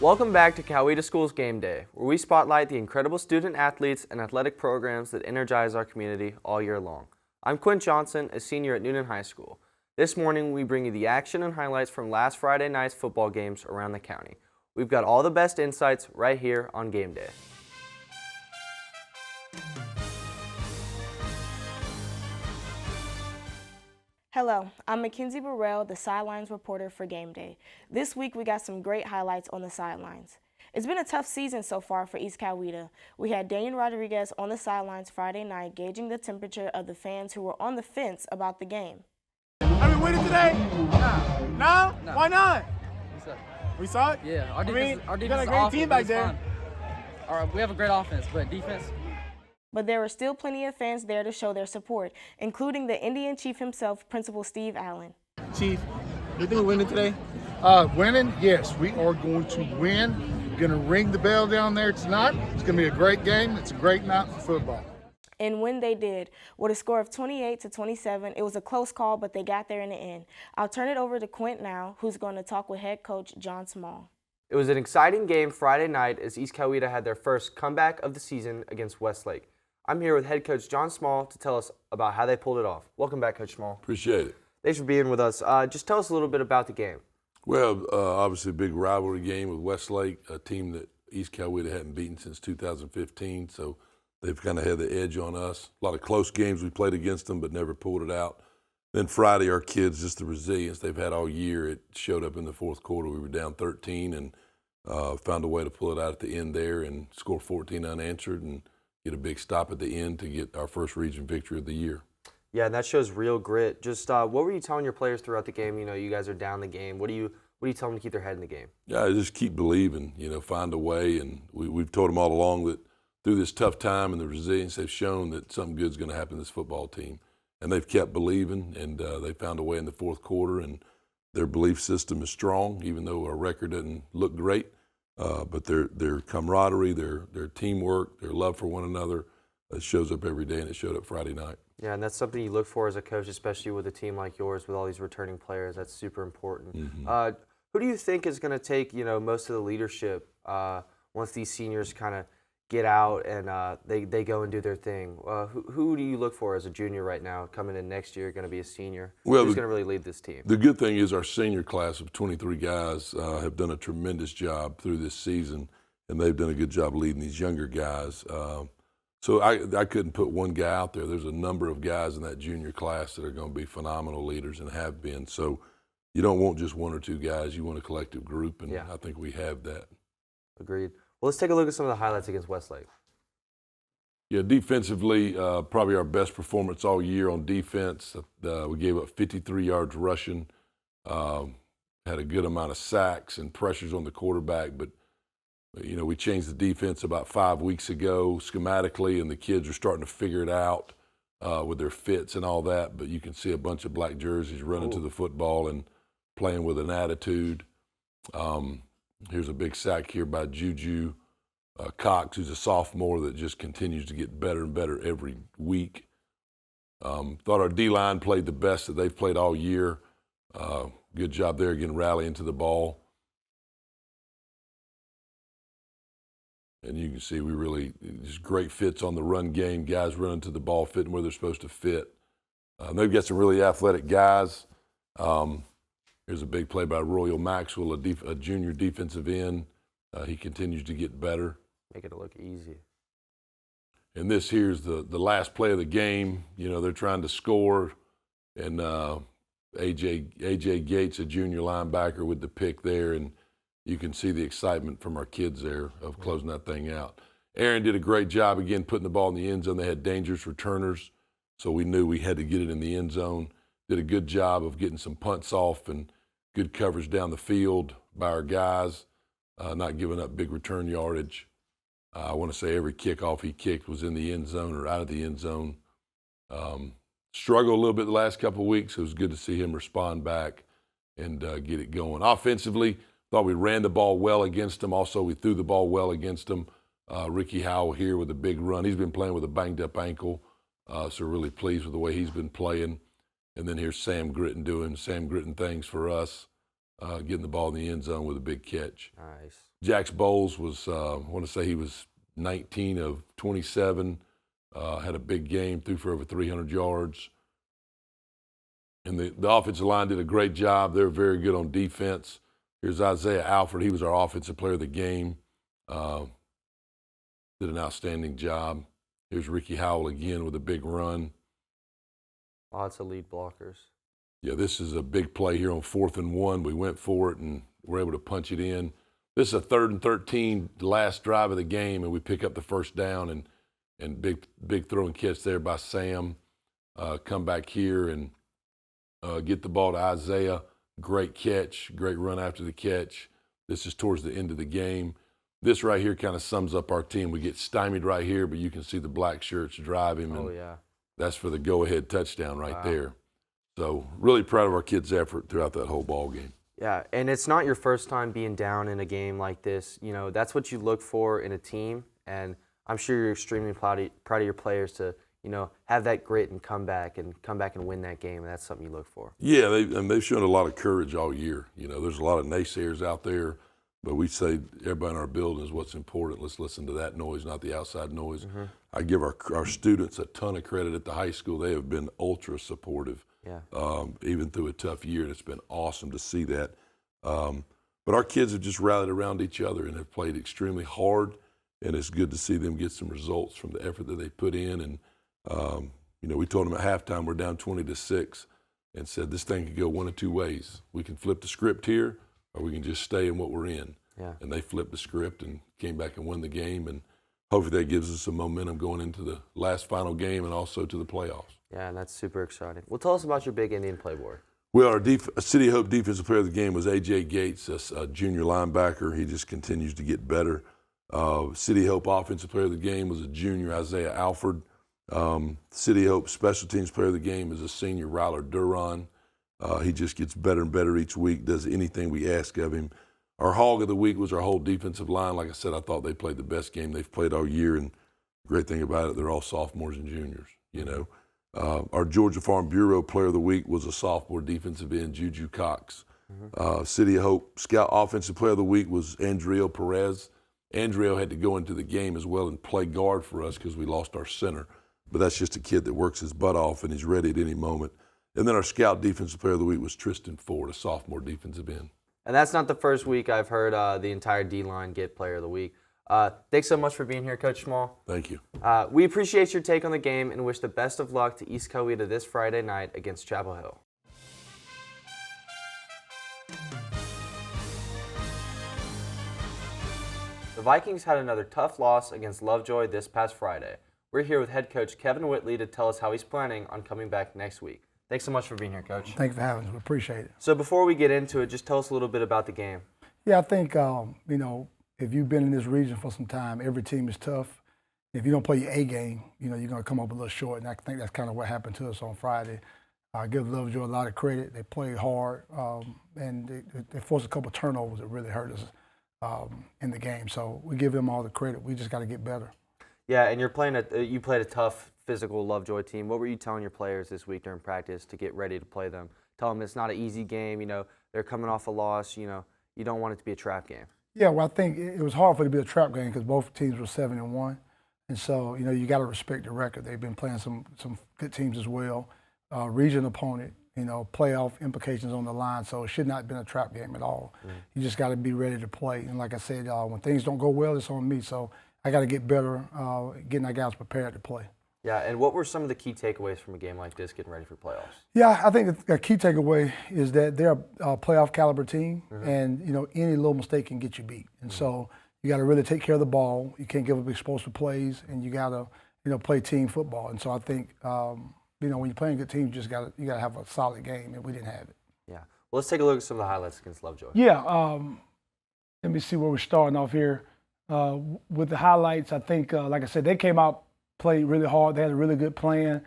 Welcome back to Coweta School's Game Day, where we spotlight the incredible student athletes and athletic programs that energize our community all year long. I'm Quint Johnson, a senior at Noonan High School. This morning, we bring you the action and highlights from last Friday night's football games around the county. We've got all the best insights right here on Game Day. Hello, I'm Mackenzie Burrell, the sidelines reporter for Game Day. This week we got some great highlights on the sidelines. It's been a tough season so far for East Coweta. We had Daniel Rodriguez on the sidelines Friday night gauging the temperature of the fans who were on the fence about the game. Are we winning today? No? No. Why not? What's up? We saw it? Yeah, our defense you got a great is team awful, back but there. it's fine. We have a great offense, but defense. But there were still plenty of fans there to show their support, including the Indian Chief himself, Principal Steve Allen. Chief, you think we're winning today? Winning, yes, we are going to win. Going to ring the bell down there tonight. It's going to be a great game. It's a great night for football. And when they did, with a score of 28-27, it was a close call, but they got there in the end. I'll turn it over to Quint now, who's going to talk with head coach John Small. It was an exciting game Friday night as East Coweta had their first comeback of the season against Westlake. I'm here with head coach John Small to tell us about how they pulled it off. Welcome back, Coach Small. Appreciate it. Thanks for being with us. Just tell us a little bit about the game. Well, obviously a big rivalry game with Westlake, a team that East Coweta hadn't beaten since 2015, so they've kind of had the edge on us. A lot of close games we played against them, but never pulled it out. Then Friday, our kids, just the resilience they've had all year, it showed up in the fourth quarter. We were down 13 and found a way to pull it out at the end there and score 14 unanswered and get a big stop at the end to get our first region victory of the year. Yeah, and that shows real grit. Just what were you telling your players throughout the game? You know, you guys are down the game. What do you tell them to keep their head in the game? Yeah, just keep believing, find a way. And we've told them all along that through this tough time and the resilience, they've shown that something good's going to happen to this football team. And they've kept believing, and they found a way in the fourth quarter, and their belief system is strong, even though our record doesn't look great. But their camaraderie, their teamwork, their love for one another shows up every day, and it showed up Friday night. Yeah, and that's something you look for as a coach, especially with a team like yours with all these returning players. That's super important. Mm-hmm. Who do you think is going to take most of the leadership once these seniors kind of get out and they go and do their thing? Who do you look for as a junior right now coming in next year, going to be a senior? Well, who's going to really lead this team? The good thing is our senior class of 23 guys have done a tremendous job through this season, and they've done a good job leading these younger guys. So I couldn't put one guy out there. There's a number of guys in that junior class that are going to be phenomenal leaders and have been. So you don't want just one or two guys. You want a collective group, and I think we have that. Agreed. Well, let's take a look at some of the highlights against Westlake. Yeah, defensively, probably our best performance all year on defense. We gave up 53 yards rushing, had a good amount of sacks and pressures on the quarterback, but we changed the defense about 5 weeks ago schematically, and the kids are starting to figure it out with their fits and all that. But you can see a bunch of black jerseys running to the football and playing with an attitude. Here's a big sack here by Juju Cox, who's a sophomore that just continues to get better and better every week. Thought our D-line played the best that they've played all year. Good job there getting rallying to the ball. And you can see we really, just great fits on the run game, guys running to the ball, fitting where they're supposed to fit. They've got some really athletic guys. Here's a big play by Royal Maxwell, a junior defensive end. He continues to get better. Make it look easy. And this here's the last play of the game. They're trying to score, and A.J. Gates, a junior linebacker, with the pick there, and you can see the excitement from our kids there of closing that thing out. Aaron did a great job, again, putting the ball in the end zone. They had dangerous returners, so we knew we had to get it in the end zone. Did a good job of getting some punts off and good coverage down the field by our guys, not giving up big return yardage. I want to say every kickoff he kicked was in the end zone or out of the end zone. Struggled a little bit the last couple of weeks. It was good to see him respond back and get it going. Offensively, thought we ran the ball well against them. Also, we threw the ball well against them. Ricky Howell here with a big run. He's been playing with a banged-up ankle, so really pleased with the way he's been playing. And then here's Sam Gritton doing Sam Gritton things for us. getting the ball in the end zone with a big catch. Nice. Jax Bowles was, I want to say he was 19 of 27, had a big game, threw for over 300 yards. And the offensive line did a great job. They're very good on defense. Here's Isaiah Alford. He was our offensive player of the game. Did an outstanding job. Here's Ricky Howell again with a big run. Lots of lead blockers. Yeah, this is a big play here on 4th and 1. We went for it and were able to punch it in. This is a 3rd and 13, the last drive of the game, and we pick up the first down and big throw and catch there by Sam. Come back here and get the ball to Isaiah. Great catch, great run after the catch. This is towards the end of the game. This right here kind of sums up our team. We get stymied right here, but you can see the black shirts drive him. Oh, and yeah. That's for the go-ahead touchdown right Wow. there. So really proud of our kids' effort throughout that whole ball game. Yeah, and it's not your first time being down in a game like this. You know, that's what you look for in a team, and I'm sure you're extremely proud of your players to, you know, have that grit and come back and win that game, and that's something you look for. Yeah, they've shown a lot of courage all year. You know, there's a lot of naysayers out there, but we say everybody in our building is what's important. Let's listen to that noise, not the outside noise. Mm-hmm. I give our students a ton of credit at the high school. They have been ultra supportive, Yeah. even through a tough year, and it's been awesome to see that. But our kids have just rallied around each other and have played extremely hard, and it's good to see them get some results from the effort that they put in. And you know, we told them at halftime we're down 20-6, and said this thing could go one of two ways. We can flip the script here, or we can just stay in what we're in. Yeah. And they flipped the script and came back and won the game, and hopefully that gives us some momentum going into the last final game and also to the playoffs. Yeah, and that's super exciting. Well, tell us about your big Indian playboy. Well, our City Hope defensive player of the game was A.J. Gates, a junior linebacker. He just continues to get better. City Hope offensive player of the game was a junior, Isaiah Alford. City Hope special teams player of the game is a senior, Ryler Duran. He just gets better and better each week, does anything we ask of him. Our hog of the week was our whole defensive line. Like I said, I thought they played the best game they've played all year, and the great thing about it, they're all sophomores and juniors, you know. Our Georgia Farm Bureau player of the week was a sophomore defensive end, Juju Cox. City of Hope scout offensive player of the week was Andriel Perez. Andriel had to go into the game as well and play guard for us because we lost our center. But that's just a kid that works his butt off and he's ready at any moment. And then our scout defensive player of the week was Tristan Ford, a sophomore defensive end. And that's not the first week I've heard the entire D-line get player of the week. Thanks so much for being here, Coach Small. Thank you. We appreciate your take on the game and wish the best of luck to East Coweta this Friday night against Chapel Hill. The Vikings had another tough loss against Lovejoy this past Friday. We're here with head coach Kevin Whitley to tell us how he's planning on coming back next week. Thanks so much for being here, Coach. Thank you for having us. We appreciate it. So before we get into it, just tell us a little bit about the game. Yeah, I think, you know, if you've been in this region for some time, every team is tough. If you don't play your A game, you know, you're going to come up a little short, and I think that's kind of what happened to us on Friday. I give Lovejoy a lot of credit. They played hard, and they forced a couple of turnovers that really hurt us in the game. So we give them all the credit. We just got to get better. Yeah, and you played a tough physical Lovejoy team. What were you telling your players this week during practice to get ready to play them? Tell them it's not an easy game. You know, they're coming off a loss. You know, you don't want it to be a trap game. Yeah, well, I think it was hard for it to be a trap game because both teams were 7-1, and so you know you got to respect the record. They've been playing some good teams as well. Region opponent, you know, playoff implications on the line, so it should not have been a trap game at all. You just got to be ready to play. And like I said, when things don't go well, it's on me. So I got to get better, getting our guys prepared to play. Yeah, and what were some of the key takeaways from a game like this, getting ready for playoffs? Yeah, I think a key takeaway is that they're a playoff caliber team, and you know any little mistake can get you beat. And so you got to really take care of the ball. You can't give up explosive plays, and you got to play team football. And so I think you know when you're playing good teams, you got to have a solid game, and we didn't have it. Yeah. Well, let's take a look at some of the highlights against Lovejoy. Yeah. Let me see where we're starting off here with the highlights. I think, like I said, they came out. Played really hard. They had a really good plan.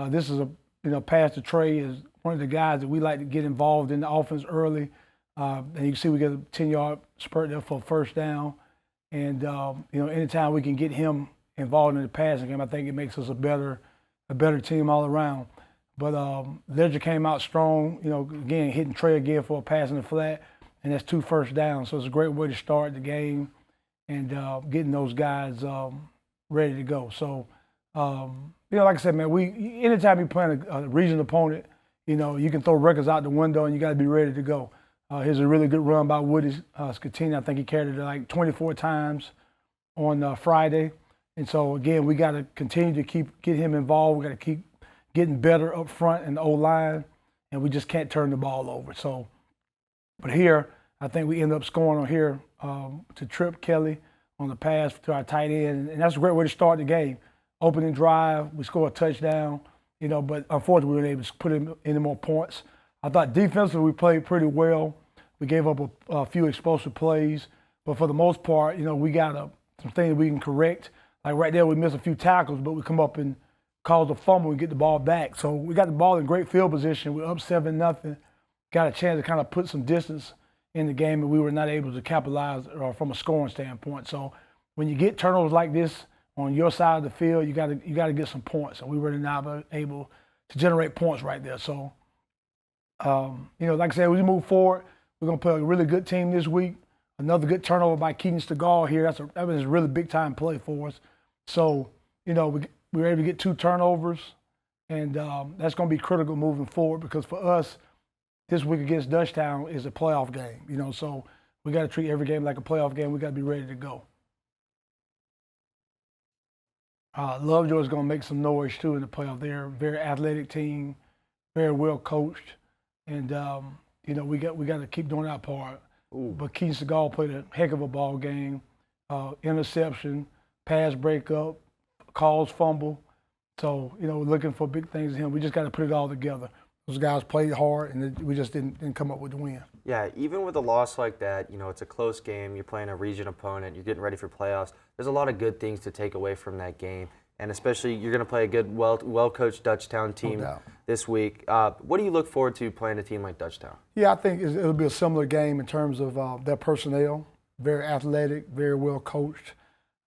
This is pass to Trey is one of the guys that we like to get involved in the offense early. And you can see we get a 10-yard spurt there for a first down. And anytime we can get him involved in the passing game, I think it makes us a better team all around. But Ledger came out strong. You know, again hitting Trey again for a pass in the flat. and that's 2 first downs. So it's a great way to start the game and getting those guys ready to go. So, like I said, man, anytime you're playing a regional opponent, you can throw records out the window and you got to be ready to go. Here's a really good run by Woody Scatini. I think he carried it like 24 times on Friday. And so, again, we got to continue to get him involved. We got to keep getting better up front in the O-line, and we just can't turn the ball over. So, but here, I think we end up scoring on here to trip Kelly on the pass to our tight end, and that's a great way to start the game. Opening drive, we score a touchdown, but unfortunately we weren't able to put in any more points. I thought defensively we played pretty well. We gave up a few explosive plays, but for the most part, we got some things we can correct. Like right there, we missed a few tackles, but we come up and cause a fumble and get the ball back. So we got the ball in great field position. We're up 7-0. Got a chance to kind of put some distance in the game, and we were not able to capitalize from a scoring standpoint. So when you get turnovers like this on your side of the field, you got to get some points, and we were not able to generate points right there. So, like I said, we move forward. We're gonna play a really good team this week. Another good turnover by Keaton Stegall here. That was a really big time play for us. So, we were able to get 2 turnovers, and that's gonna be critical moving forward because for us, this week against Dutchtown is a playoff game, so we got to treat every game like a playoff game. We got to be ready to go. Lovejoy's going to make some noise too in the playoff. They're a very athletic team, very well coached, and we got to keep doing our part. Ooh. But Keaton Stegall played a heck of a ball game, interception, pass breakup, calls fumble. So we're looking for big things in him. We just got to put it all together. Those guys played hard, and we just didn't come up with the win. Yeah, even with a loss like that, it's a close game. You're playing a region opponent. You're getting ready for playoffs. There's a lot of good things to take away from that game, and especially you're going to play a good, well-coached Dutchtown team this week. What do you look forward to playing a team like Dutchtown? Yeah, I think it'll be a similar game in terms of their personnel. Very athletic, very well coached.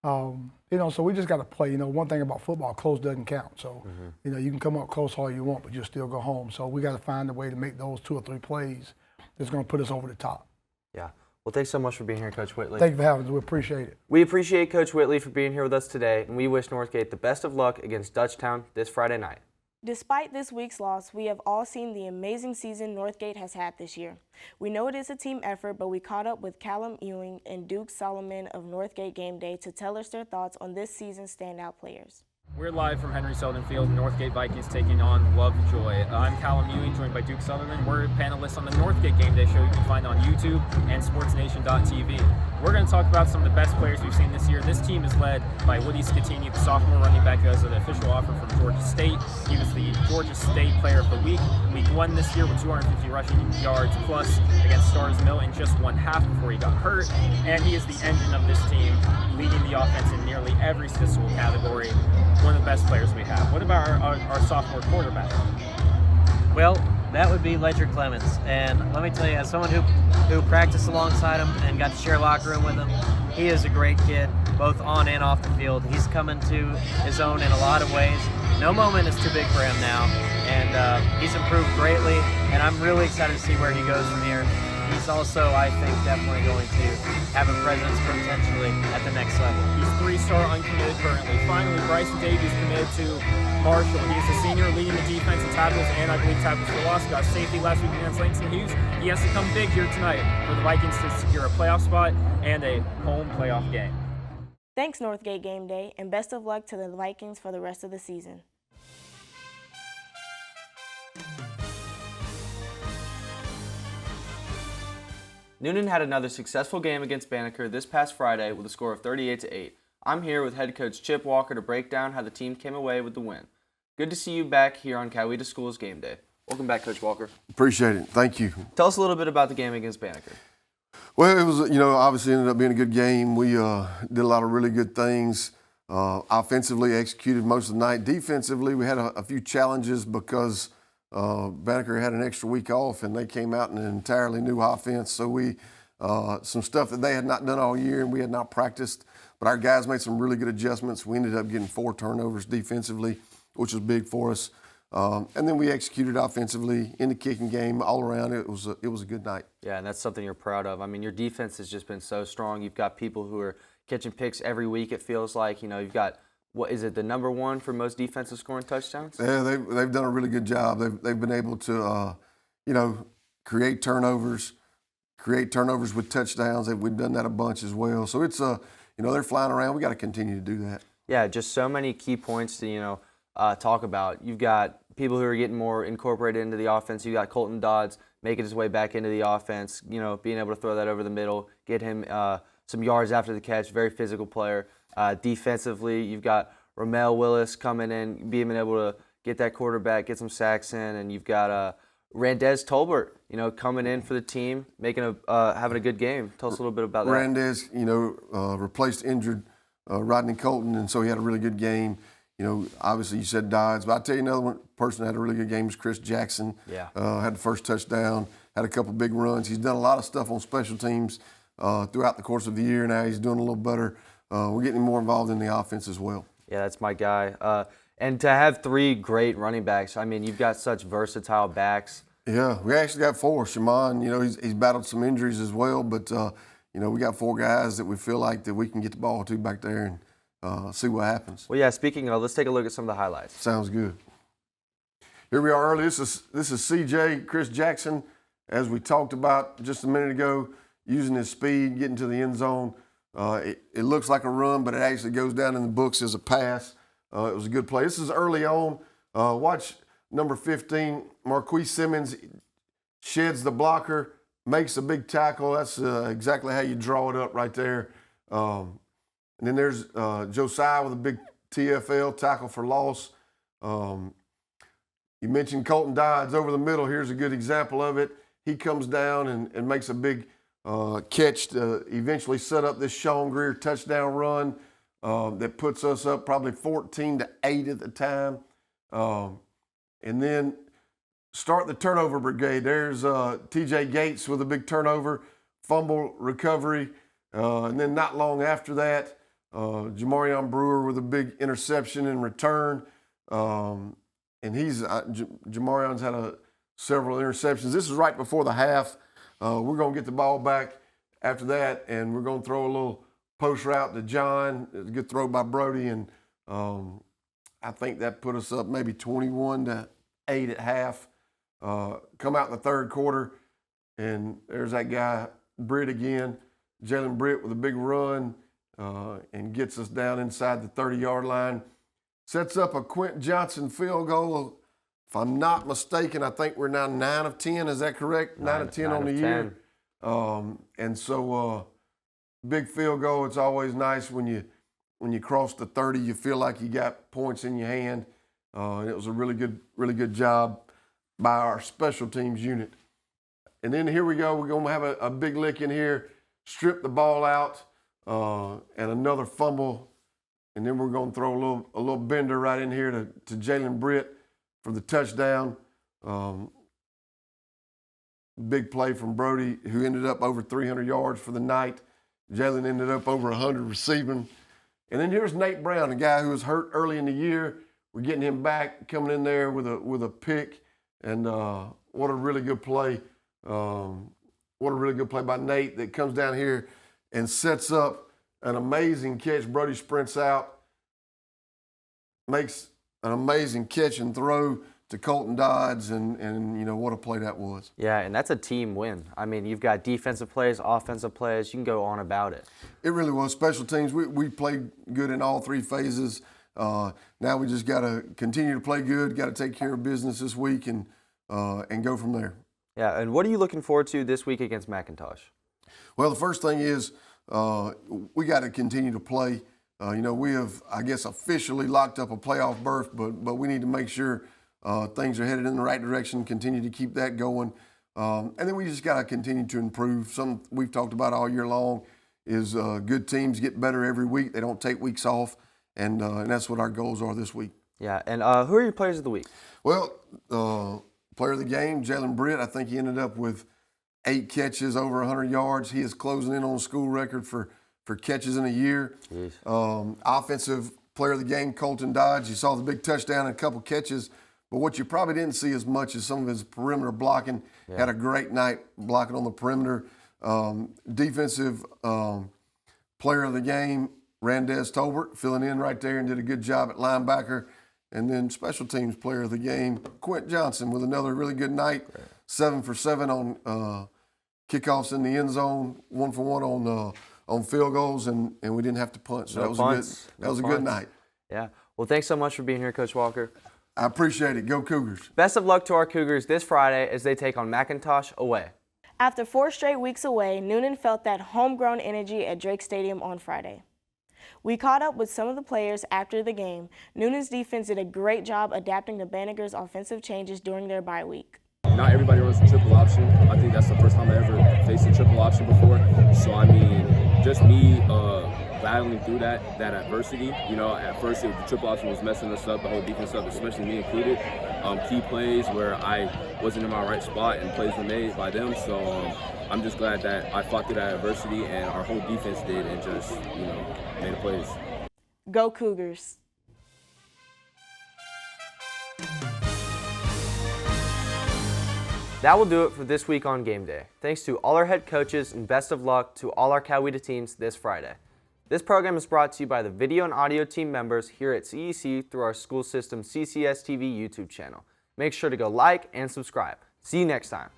So we just got to play. One thing about football, close doesn't count. So, you can come up close all you want, but you'll still go home. So we got to find a way to make those 2 or 3 plays that's going to put us over the top. Yeah. Well, thanks so much for being here, Coach Whitley. Thank you for having us. We appreciate it. We appreciate Coach Whitley for being here with us today, and we wish Northgate the best of luck against Dutchtown this Friday night. Despite this week's loss, we have all seen the amazing season Northgate has had this year. We know it is a team effort, but we caught up with Callum Ewing and Duke Solomon of Northgate Gameday to tell us their thoughts on this season's standout players. We're live from Henry Selden Field, Northgate Vikings taking on Lovejoy. I'm Callum Ewing, joined by Duke Sutherland. We're panelists on the Northgate Game Day show you can find on YouTube and sportsnation.tv. We're going to talk about some of the best players we've seen this year. This team is led by Woody Scatini, the sophomore running back who has an official offer from Georgia State. He was the Georgia State Player of the Week, week 1 this year with 250 rushing yards plus against Stars Mill in just 1 half before he got hurt. And he is the engine of this team, leading the offense in nearly every statistical category. One of the best players we have. What about our sophomore quarterback? Well, that would be Ledger Clemens. And let me tell you, as someone who practiced alongside him and got to share a locker room with him, he is a great kid, both on and off the field. He's coming to his own in a lot of ways. No moment is too big for him now. And he's improved greatly, and I'm really excited to see where he goes from here. He's also, I think, definitely going to have a presence potentially at the next level. He's 3-star uncommitted currently. Finally, Bryson Davies committed to Marshall. He's a senior leading the defense in tackles and I believe tackles for loss. Got safety last week against Langston Hughes. He has to come big here tonight for the Vikings to secure a playoff spot and a home playoff game. Thanks, Northgate Game Day, and best of luck to the Vikings for the rest of the season. Noonan had another successful game against Banneker this past Friday with a score of 38-8. I'm here with head coach Chip Walker to break down how the team came away with the win. Good to see you back here on Coweta Schools Game Day. Welcome back, Coach Walker. Appreciate it. Thank you. Tell us a little bit about the game against Banneker. Well, it was, obviously ended up being a good game. We did a lot of really good things. Offensively, executed most of the night. Defensively, we had a few challenges because Banneker had an extra week off, and they came out in an entirely new offense. So we some stuff that they had not done all year and we had not practiced. But our guys made some really good adjustments. We ended up getting 4 turnovers defensively, which was big for us. And then we executed offensively in the kicking game all around. It was a good night. Yeah, and that's something you're proud of. I mean, your defense has just been so strong. You've got people who are catching picks every week, it feels like. You know, you've got, what is it, the number one for most defensive scoring touchdowns? Yeah, they've done a really good job. They've been able to, you know, create turnovers with touchdowns. We've done that a bunch as well. So it's, you know, they're flying around. We got to continue to do that. Yeah, just so many key points to, you know, talk about. You've got people who are getting more incorporated into the offense. You got Colton Dodds making his way back into the offense, you know, being able to throw that over the middle, get him some yards after the catch, very physical player. Defensively, you've got Ramel Willis coming in, being able to get that quarterback, get some sacks in, and you've got Randez Tolbert, you know, coming in for the team, making having a good game. Tell us a little bit about that. Randez, you know, replaced injured Rodney Colton, and so he had a really good game. You know, obviously you said Dodds, but I'll tell you another person that had a really good game was Chris Jackson. Yeah. Had the first touchdown, had a couple big runs. He's done a lot of stuff on special teams throughout the course of the year. Now he's doing a little better. We're getting more involved in the offense as well. Yeah, that's my guy. And to have three great running backs, I mean, you've got such versatile backs. Yeah, we actually got four. Shimon, you know, he's battled some injuries as well, but, you know, we got four guys that we feel like that we can get the ball to back there and see what happens. Well, yeah, speaking of, let's take a look at some of the highlights. Sounds good. Here we are early. This is CJ, Chris Jackson, as we talked about just a minute ago, using his speed, getting to the end zone. It looks like a run, but it actually goes down in the books as a pass. It was a good play. This is early on. Watch number 15, Marquise Simmons sheds the blocker, makes a big tackle. That's exactly how you draw it up right there. And then there's Josiah with a big TFL, tackle for loss. You mentioned Colton Dodds over the middle. Here's a good example of it. He comes down and makes a big catch to eventually set up this Sean Greer touchdown run that puts us up probably 14-8 at the time. And then start the turnover brigade. There's T.J. Gates with a big turnover, fumble recovery. And then not long after that, Jamarion Brewer with a big interception in return. And Jamarion's had several interceptions. This is right before the half. We're going to get the ball back after that, and we're going to throw a little post route to John. It's a good throw by Brody, and I think that put us up maybe 21-8 at half. Come out in the third quarter, and there's that guy, Britt again, Jalen Britt with a big run, and gets us down inside the 30-yard line. Sets up a Quentin Johnson field goal. If I'm not mistaken, I think we're now 9 of 10. Is that correct? 9 of 10 on the year. And so big field goal. It's always nice when you cross the 30, you feel like you got points in your hand. And it was a really good job by our special teams unit. And then here we go. We're going to have a big lick in here, strip the ball out, and another fumble. And then we're going to throw a little bender right in here to Jalen Britt for the touchdown. Big play from Brody, who ended up over 300 yards for the night. Jalen ended up over 100 receiving. And then here's Nate Brown, a guy who was hurt early in the year. We're getting him back, coming in there with a pick. And what a really good play. What a really good play by Nate that comes down here and sets up an amazing catch. Brody sprints out, makes an amazing catch and throw to Colton Dodds, and you know, what a play that was. Yeah, and that's a team win. I mean, you've got defensive plays, offensive plays. You can go on about it. It really was. Special teams, we played good in all three phases. Now we just got to continue to play good, got to take care of business this week and go from there. Yeah, and what are you looking forward to this week against McIntosh? Well, the first thing is we got to continue to play. You know, we have, I guess, officially locked up a playoff berth, but we need to make sure things are headed in the right direction, continue to keep that going. And then we just got to continue to improve. Something we've talked about all year long is good teams get better every week. They don't take weeks off, and that's what our goals are this week. Yeah, and who are your players of the week? Well, player of the game, Jalen Britt. I think he ended up with 8 catches, over 100 yards. He is closing in on a school record for catches in a year. Offensive player of the game, Colton Dodds. You saw the big touchdown and a couple catches, But what you probably didn't see as much is some of his perimeter blocking. Had a great night blocking on the perimeter. Defensive player of the game, Randez Tolbert, filling in right there and did a good job at linebacker. And then special teams player of the game, Quint Johnson, with another really good night. 7 for 7 on kickoffs in the end zone, 1 for 1 on field goals, and we didn't have to punt. So that was a good night. Yeah. Well, thanks so much for being here, Coach Walker. I appreciate it. Go Cougars. Best of luck to our Cougars this Friday as they take on McIntosh away. After 4 straight weeks away, Noonan felt that homegrown energy at Drake Stadium on Friday. We caught up with some of the players after the game. Noonan's defense did a great job adapting to Banneker's offensive changes during their bye week. Not everybody runs the triple option. I think that's the first time I ever faced a triple option before. So, I mean, just me battling through that adversity. You know, at first the triple option was messing us up, the whole defense up, especially me included. Key plays where I wasn't in my right spot and plays were made by them. So I'm just glad that I fought through that adversity and our whole defense did and just, you know, made the plays. Go Cougars. That will do it for this week on Game Day. Thanks to all our head coaches and best of luck to all our Coweta teams this Friday. This program is brought to you by the video and audio team members here at CEC through our school system CCS TV YouTube channel. Make sure to go like and subscribe. See you next time.